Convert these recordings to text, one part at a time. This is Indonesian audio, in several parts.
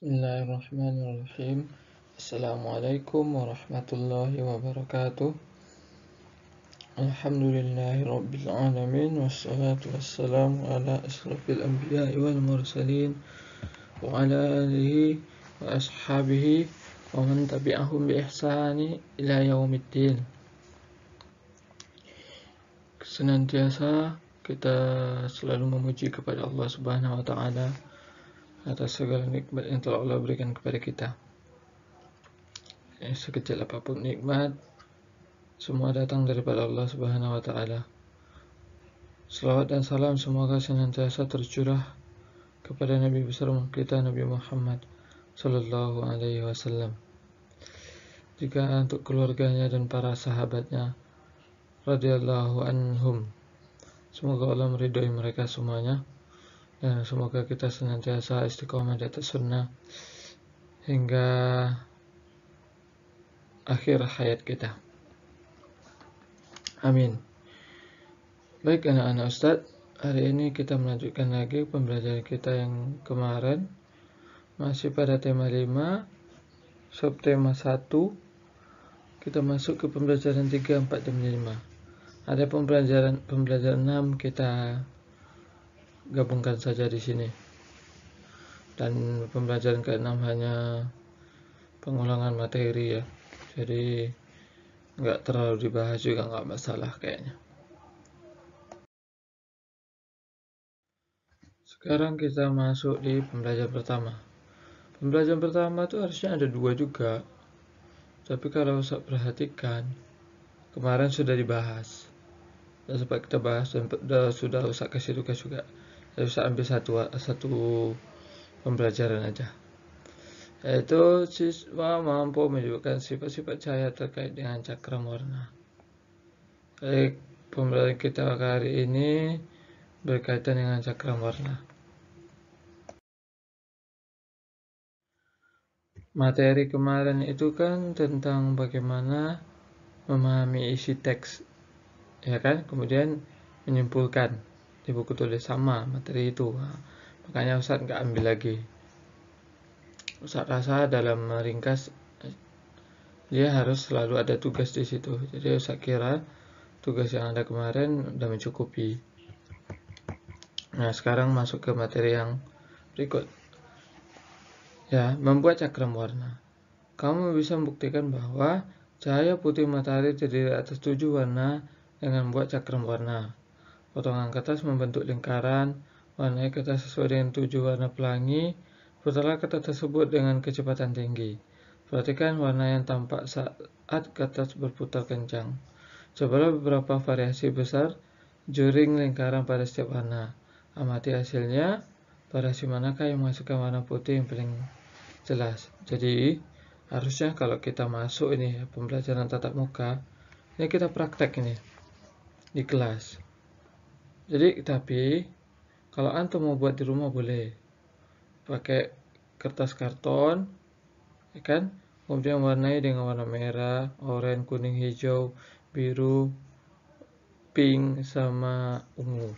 Bismillahirrahmanirrahim. Assalamualaikum warahmatullahi wabarakatuh. Alhamdulillahi rabbil alamin, wassalatu wassalamu ala asrafil anbiya'i wal mursalin wa ala alihi wa ashabihi wa man tabi'ahum bi ihsani ila yaumiddin. Senantiasa kita selalu memuji kepada Allah Subhanahu wa taala atas segala nikmat yang telah Allah berikan kepada kita. Sekecil apapun nikmat, semua datang daripada Allah Subhanahu wa taala. Selawat dan salam semoga senantiasa tercurah kepada Nabi besar kita Nabi Muhammad sallallahu alaihi wasallam. Juga untuk keluarganya dan para sahabatnya radhiyallahu anhum. Semoga Allah meridhai mereka semuanya. Dan semoga kita senantiasa istiqomah di atas sunnah hingga akhir hayat kita. Amin. Baik anak-anak Ustadz, hari ini kita melanjutkan lagi pembelajaran kita yang kemarin. Masih pada tema 5, subtema 1. Kita masuk ke pembelajaran 3, 4, dan 5. Ada pembelajaran 6 kita gabungkan saja di sini. Dan pembelajaran ke-6 hanya pengulangan materi ya. Jadi nggak terlalu dibahas juga, nggak masalah kayaknya. Sekarang kita masuk di pembelajaran pertama. Pembelajaran pertama itu harusnya ada 2 juga. Tapi kalau Ustaz perhatikan, kemarin sudah dibahas. Dan sempat kita bahas dan sudah Ustaz kasih tugas juga. Jadi Ustaz ambil satu pembelajaran aja. Yaitu siswa mampu menunjukkan sifat-sifat cahaya terkait dengan cakram warna. Baik, pembelajaran kita kali ini berkaitan dengan cakram warna. Materi kemarin itu kan tentang bagaimana memahami isi teks, ya kan? Kemudian menyimpulkan di buku tulis sama materi itu. Makanya Ustaz nggak ambil lagi. Ustaz rasa dalam ringkas dia harus selalu ada tugas di situ. Jadi Ustaz kira tugas yang ada kemarin udah mencukupi. Nah, sekarang masuk ke materi yang berikut. Ya, membuat cakram warna. Kamu bisa membuktikan bahwa cahaya putih matahari terdiri atas 7 warna dengan membuat cakram warna. Potongan kertas membentuk lingkaran, warnai kertas sesuai dengan 7 warna pelangi, putarlah kertas tersebut dengan kecepatan tinggi. Perhatikan warna yang tampak saat kertas berputar kencang. Cobalah beberapa variasi besar juring lingkaran pada setiap warna. Amati hasilnya, variasi manakah yang menghasilkan warna putih yang paling jelas. Jadi, harusnya kalau kita masuk ini pembelajaran tatap muka, ini kita praktek ini di kelas. Jadi, tapi kalau antum mau buat di rumah boleh pakai kertas karton, ya kan? Kemudian warnai dengan warna merah, oranye, kuning, hijau, biru, pink, sama ungu.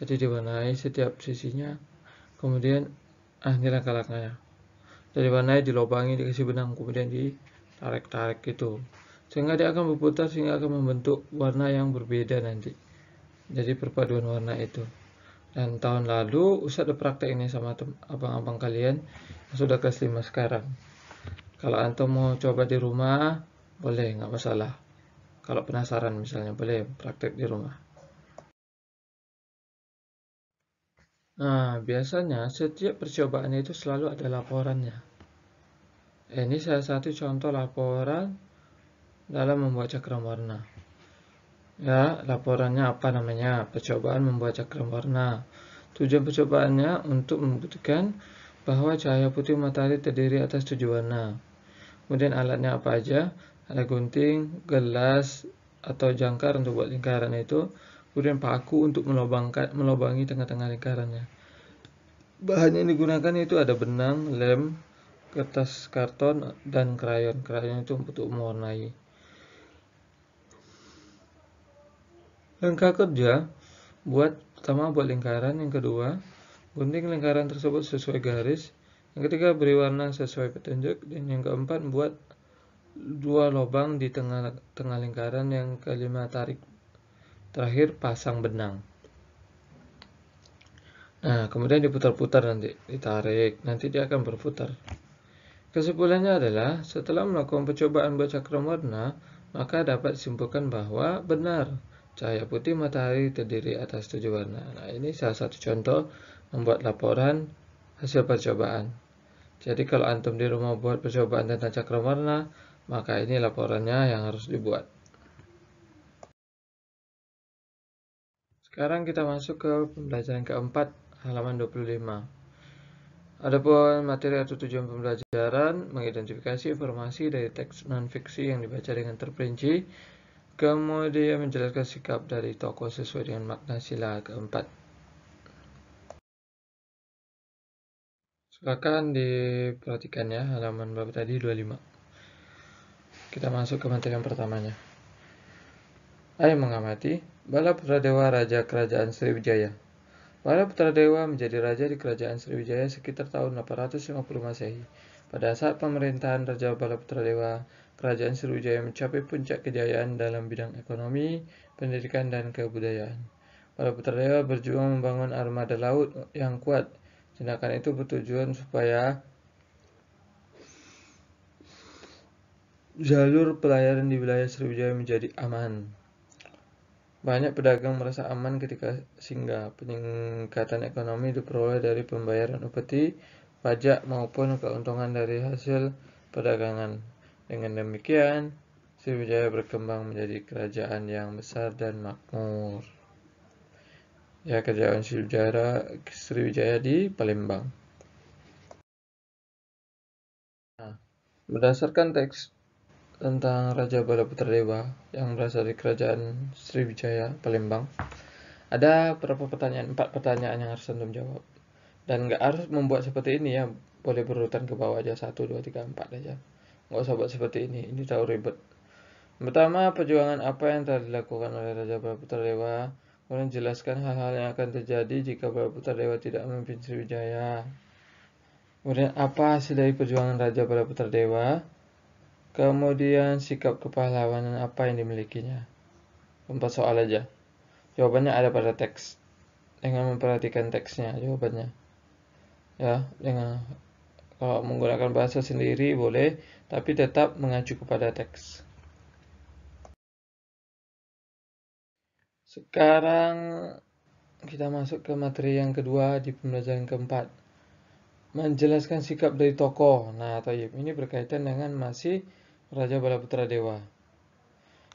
Jadi diwarnai setiap sisinya. Kemudian ini langkah-langkahnya. Jadi warnai dilobangi, dikasih benang, kemudian ditarik-tarik gitu. Sehingga dia akan berputar sehingga akan membentuk warna yang berbeda nanti. Jadi perpaduan warna itu. Dan tahun lalu Ustaz udah praktek ini sama abang-abang kalian yang sudah kelas 5 sekarang. Kalau antum mau coba di rumah, boleh, nggak masalah. Kalau penasaran misalnya, boleh praktek di rumah. Nah, biasanya setiap percobaan itu selalu ada laporannya. Ini salah satu contoh laporan dalam membuat cakram warna. Ya, laporannya apa namanya? Percobaan membuat cakram warna. Tujuan percobaannya untuk membuktikan bahwa cahaya putih matahari terdiri atas 7 warna. Kemudian alatnya apa aja? Ada gunting, gelas, atau jangkar untuk buat lingkaran itu. Kemudian paku untuk melobangi tengah-tengah lingkarannya. Bahan yang digunakan itu ada benang, lem, kertas karton, dan krayon. Krayon itu untuk mewarnai. Langkah kerja, pertama buat lingkaran, yang kedua gunting lingkaran tersebut sesuai garis, Yang ketiga, beri warna sesuai petunjuk. Dan yang keempat, buat 2 lubang di tengah lingkaran. Yang kelima, tarik. Terakhir, pasang benang. Nah, kemudian diputar-putar nanti, ditarik, nanti dia akan berputar. Kesimpulannya adalah, setelah melakukan percobaan buat cakram warna, maka dapat disimpulkan bahwa benar, cahaya putih matahari terdiri atas 7 warna. Nah, ini salah satu contoh membuat laporan hasil percobaan. Jadi kalau antum di rumah buat percobaan tentang cakram warna, maka ini laporannya yang harus dibuat. Sekarang kita masuk ke pembelajaran keempat, halaman 25. Adapun materi atau tujuan pembelajaran, mengidentifikasi informasi dari teks non-fiksi yang dibaca dengan terperinci, kemudian menjelaskan sikap dari tokoh sesuai dengan makna sila keempat. Silakan diperhatikan ya, halaman berapa tadi? 25. Kita masuk ke materi yang pertamanya. Ayo mengamati Bala Putradewa Raja Kerajaan Sriwijaya. Bala Putradewa menjadi raja di Kerajaan Sriwijaya sekitar tahun 850 Masehi. Pada saat pemerintahan Raja Bala Putradewa, Kerajaan Sriwijaya mencapai puncak kejayaan dalam bidang ekonomi, pendidikan, dan kebudayaan. Bala Putradewa berjuang membangun armada laut yang kuat. Tindakan itu bertujuan supaya jalur pelayaran di wilayah Sriwijaya menjadi aman. Banyak pedagang merasa aman ketika singgah. Peningkatan ekonomi diperoleh dari pembayaran upeti, pajak maupun keuntungan dari hasil perdagangan. Dengan demikian, Sriwijaya berkembang menjadi kerajaan yang besar dan makmur. Ya, kerajaan Sriwijaya di Palembang. Nah, berdasarkan teks tentang Raja Bala Putradewa yang berasal dari kerajaan Sriwijaya Palembang, ada beberapa pertanyaan, 4 pertanyaan yang harus antum jawab. Dan nggak harus membuat seperti ini ya, boleh berurutan ke bawah aja, 1, 2, 3, 4 aja. Nggak usah buat seperti ini terlalu ribet. Pertama, perjuangan apa yang telah dilakukan oleh Raja Bala Putradewa? Kemudian jelaskan hal-hal yang akan terjadi jika Bala Putradewa tidak memimpin Sriwijaya. Kemudian apa hasil dari perjuangan Raja Bala Putradewa? Kemudian sikap kepahlawanan apa yang dimilikinya? 4 soal aja. Jawabannya ada pada teks. Dengan memperhatikan teksnya jawabannya. Ya, dengan kalau menggunakan bahasa sendiri boleh, tapi tetap mengacu kepada teks. Sekarang kita masuk ke materi yang kedua di pembelajaran keempat. Menjelaskan sikap dari tokoh. Nah, ini berkaitan dengan masih Raja Bala Putradewa.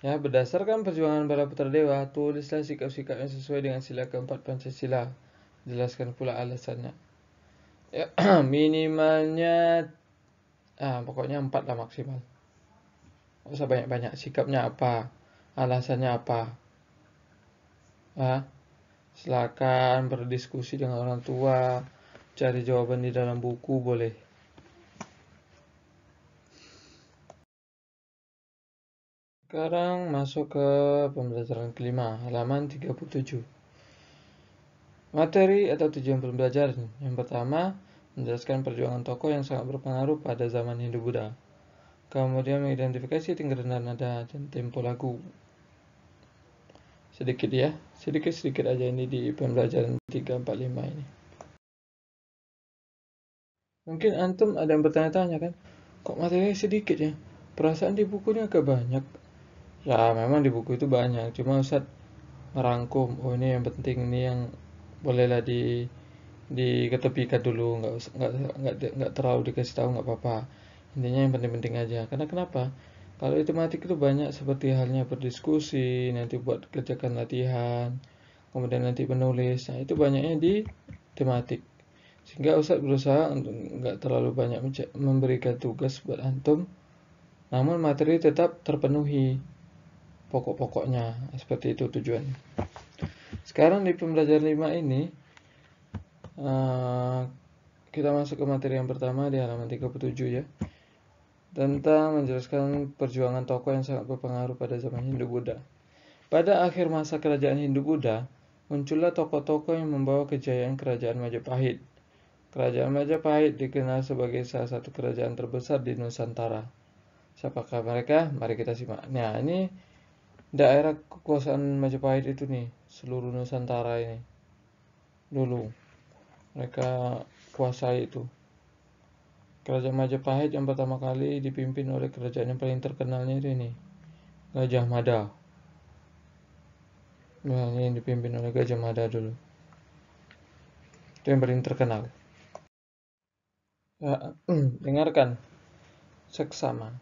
Ya, berdasarkan perjuangan Bala Putradewa, tulislah sikap-sikap yang sesuai dengan sila keempat Pancasila. Jelaskan pula alasannya. Ya, minimalnya pokoknya 4 lah maksimal. Nggak usah banyak-banyak. Sikapnya apa? Alasannya apa? Silakan berdiskusi dengan orang tua. Cari jawaban di dalam buku boleh. Sekarang masuk ke pembelajaran kelima, halaman 37. Materi atau tujuan pembelajaran. Yang pertama, menjelaskan perjuangan tokoh yang sangat berpengaruh pada zaman Hindu-Buddha. Kemudian mengidentifikasi tingkat dan nada dan tempo lagu. Sedikit ya, sedikit aja ini di pembelajaran 3, 4, 5 ini. Mungkin antum ada yang bertanya-tanya kan, kok materinya sedikit ya? Perasaan di bukunya agak banyak. Ya memang di buku itu banyak, cuma Ustaz merangkum, oh ini yang penting, ini yang bolehlah diketepikan dulu, nggak terlalu dikasih tahu, nggak apa-apa. Intinya yang penting-penting aja. Karena kenapa? Kalau tematik itu banyak, seperti halnya berdiskusi, nanti buat kerjakan latihan, kemudian nanti menulis. Nah itu banyaknya di tematik. Sehingga Ustaz berusaha untuk nggak terlalu banyak memberikan tugas buat antum, namun materi tetap terpenuhi pokok-pokoknya. Seperti itu tujuannya. Sekarang di pembelajaran 5 ini kita masuk ke materi yang pertama di halaman 37 ya, tentang menjelaskan perjuangan tokoh yang sangat berpengaruh pada zaman Hindu-Buddha. Pada akhir masa kerajaan Hindu-Buddha, muncullah tokoh-tokoh yang membawa kejayaan kerajaan Majapahit. Kerajaan Majapahit dikenal sebagai salah satu kerajaan terbesar di Nusantara. Siapakah mereka? Mari kita simak. Nah, ini daerah kekuasaan Majapahit itu nih, seluruh Nusantara ini. Dulu mereka kuasai itu. Kerajaan Majapahit yang pertama kali dipimpin oleh kerajaan yang paling terkenalnya ini, Gajah Mada. Nah, ini yang dipimpin oleh Gajah Mada dulu. Itu yang paling terkenal. Ya, dengarkan seksama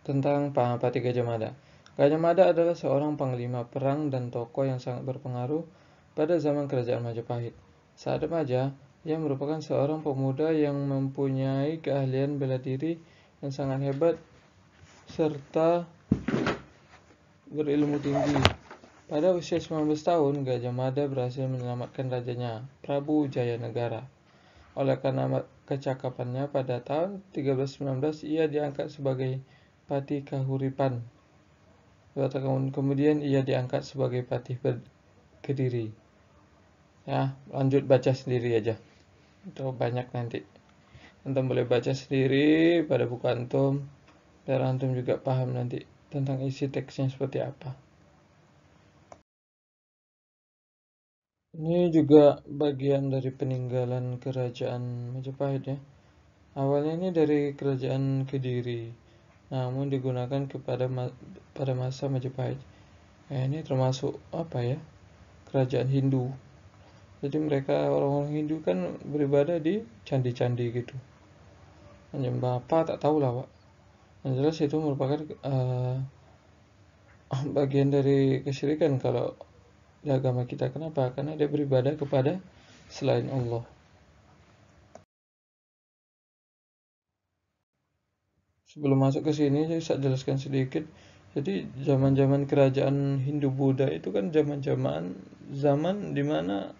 tentang Pati Gajah Mada. Gajah Mada adalah seorang panglima perang dan tokoh yang sangat berpengaruh pada zaman kerajaan Majapahit. Saat remaja, ia merupakan seorang pemuda yang mempunyai keahlian bela diri yang sangat hebat serta berilmu tinggi. Pada usia 19 tahun, Gajah Mada berhasil menyelamatkan rajanya, Prabu Jayanegara. Oleh karena kecakapannya, pada tahun 1319 ia diangkat sebagai Patih Kahuripan. 2 tahun kemudian ia diangkat sebagai Patih Kediri. Ya, lanjut baca sendiri aja. Itu banyak nanti. Antum boleh baca sendiri pada buku antum, biar antum juga paham nanti tentang isi teksnya seperti apa. Ini juga bagian dari peninggalan kerajaan Majapahit ya. Awalnya ini dari kerajaan Kediri, namun digunakan pada masa Majapahit. Ini termasuk apa ya? Kerajaan Hindu. Jadi mereka orang-orang Hindu kan beribadah di candi-candi gitu. Menyembah apa tak tahu lah, Pak. Yang jelas itu merupakan bagian dari kesyirikan kalau di agama kita. Kenapa? Karena dia beribadah kepada selain Allah. Sebelum masuk ke sini, saya jelaskan sedikit. Jadi zaman-zaman kerajaan Hindu Buddha itu kan zaman di mana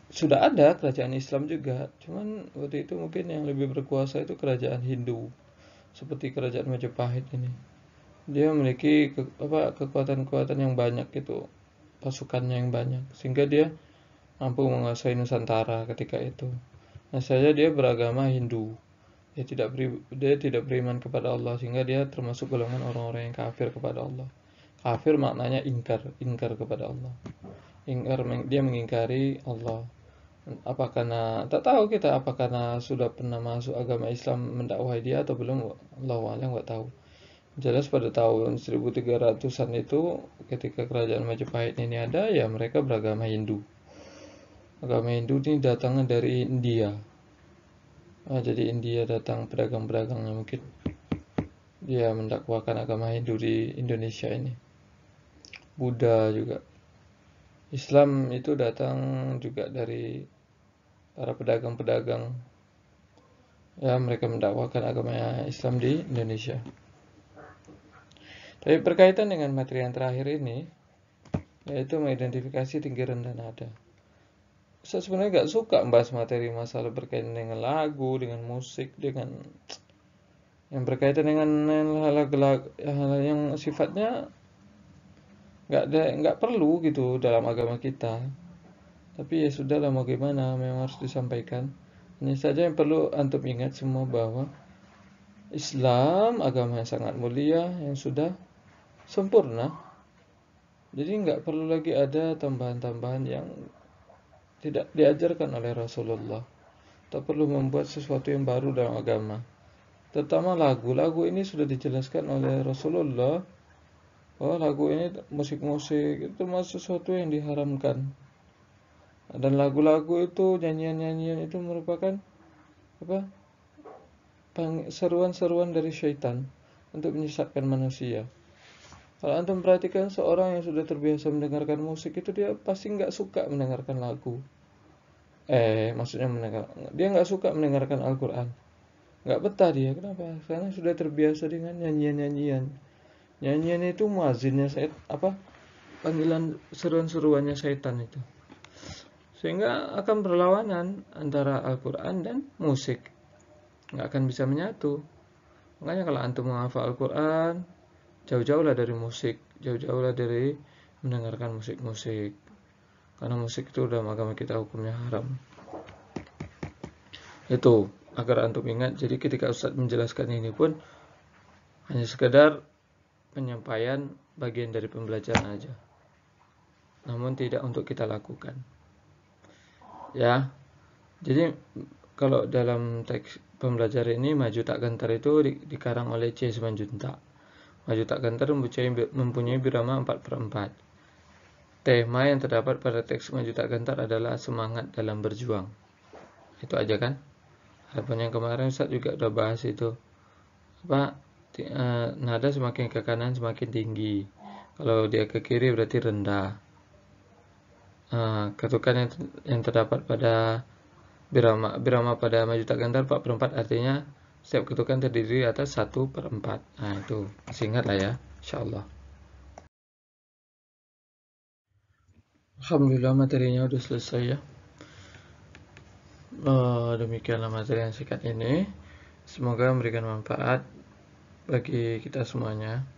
sudah ada kerajaan Islam juga. Cuman waktu itu mungkin yang lebih berkuasa itu kerajaan Hindu, seperti kerajaan Majapahit ini. Dia memiliki kekuatan-kekuatan yang banyak gitu, pasukannya yang banyak, sehingga dia mampu menguasai Nusantara ketika itu. Nah, saja dia beragama Hindu. Dia tidak beriman kepada Allah, sehingga dia termasuk golongan orang-orang yang kafir kepada Allah. Kafir maknanya ingkar kepada Allah. Dia mengingkari Allah. Apa karena tak tahu kita apa karena sudah pernah masuk agama Islam mendakwai dia atau belum, Allah alam nggak tahu. Jelas pada tahun 1300-an itu ketika kerajaan Majapahit ini ada, ya mereka beragama Hindu. Agama Hindu ini datangnya dari India. Jadi India datang pedagang-pedagangnya mungkin. Dia mendakwakan agama Hindu di Indonesia ini. Buddha juga. Islam itu datang juga dari para pedagang-pedagang. Ya, mereka mendakwakan agama Islam di Indonesia. Tapi berkaitan dengan materi yang terakhir ini, yaitu mengidentifikasi tinggi rendah nada. Saya sebenarnya gak suka membahas materi masalah berkaitan dengan lagu, dengan musik, dengan yang berkaitan dengan hal-hal yang sifatnya nggak perlu gitu dalam agama kita. Tapi ya sudahlah, mau gimana, memang harus disampaikan. Hanya saja yang perlu antum ingat semua bahwa Islam agama yang sangat mulia, yang sudah sempurna. Jadi nggak perlu lagi ada tambahan-tambahan yang tidak diajarkan oleh Rasulullah. Tak perlu membuat sesuatu yang baru dalam agama. Terutama lagu ini sudah dijelaskan oleh Rasulullah bahwa lagu ini, musik-musik itu termasuk sesuatu yang diharamkan. Dan lagu-lagu itu, nyanyian-nyanyian itu merupakan seruan-seruan dari syaitan untuk menyesatkan manusia. Kalau antum perhatikan seorang yang sudah terbiasa mendengarkan musik itu, dia pasti nggak suka mendengarkan lagu. Maksudnya dia nggak suka mendengarkan Al-Quran. Nggak betah dia. Kenapa? Karena sudah terbiasa dengan nyanyian-nyanyian. Nyanyian itu muazinnya panggilan seruan-seruannya syaitan itu. Sehingga akan berlawanan antara Al-Quran dan musik. Nggak akan bisa menyatu. Makanya kalau antum menghafal Al-Quran, jauh-jauhlah dari musik, jauh-jauhlah dari mendengarkan musik-musik. karena musik itu dalam agama kita hukumnya haram. Itu agar antum ingat. Jadi ketika Ustadz menjelaskan ini pun hanya sekedar penyampaian bagian dari pembelajaran aja, namun tidak untuk kita lakukan. Ya, jadi kalau dalam teks pembelajaran ini Maju Tak Gentar itu dikarang oleh C. Simanjuntak. Maju Tak Gentar mempunyai birama 4/4. Tema yang terdapat pada teks Maju Tak Gentar adalah semangat dalam berjuang. Itu aja kan? Harapan yang kemarin Ustaz juga udah bahas itu. Nada semakin ke kanan semakin tinggi. Kalau dia ke kiri berarti rendah. Ketukan yang terdapat pada birama pada Maju Tak Gentar 4/4 artinya setiap ketukan terdiri atas 1/4. Nah itu masih ingat lah ya, insyaallah. Alhamdulillah materinya udah selesai ya. Demikianlah materi yang singkat ini. Semoga memberikan manfaat bagi kita semuanya.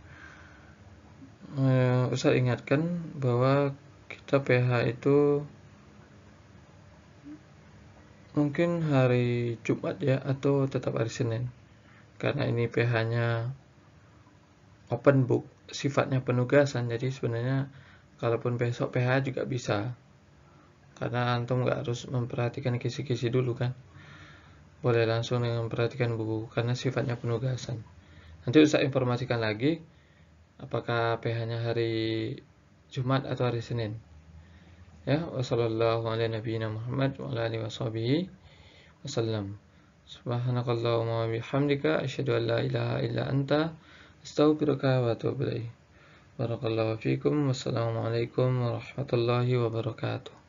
Ustaz ingatkan bahwa kita PH itu mungkin hari Jumat ya, atau tetap hari Senin. Karena ini PH-nya open book, sifatnya penugasan. Jadi sebenarnya kalaupun besok PH juga bisa. Karena antum nggak harus memperhatikan kisi-kisi dulu kan. Boleh langsung dengan memperhatikan buku karena sifatnya penugasan. Nanti Ustaz informasikan lagi apakah PH-nya hari Jumat atau hari Senin. Ya, wassalamualaikum warahmatullahi wabarakatuh wa ala alihi washabihi wasallam. Subhanakallahumma wa bihamdika asyhadu an la ilaha illa anta astaghfiruka wa atubu ilaik. Barakallahu fikum. Wassalamualaikum warahmatullahi wabarakatuh.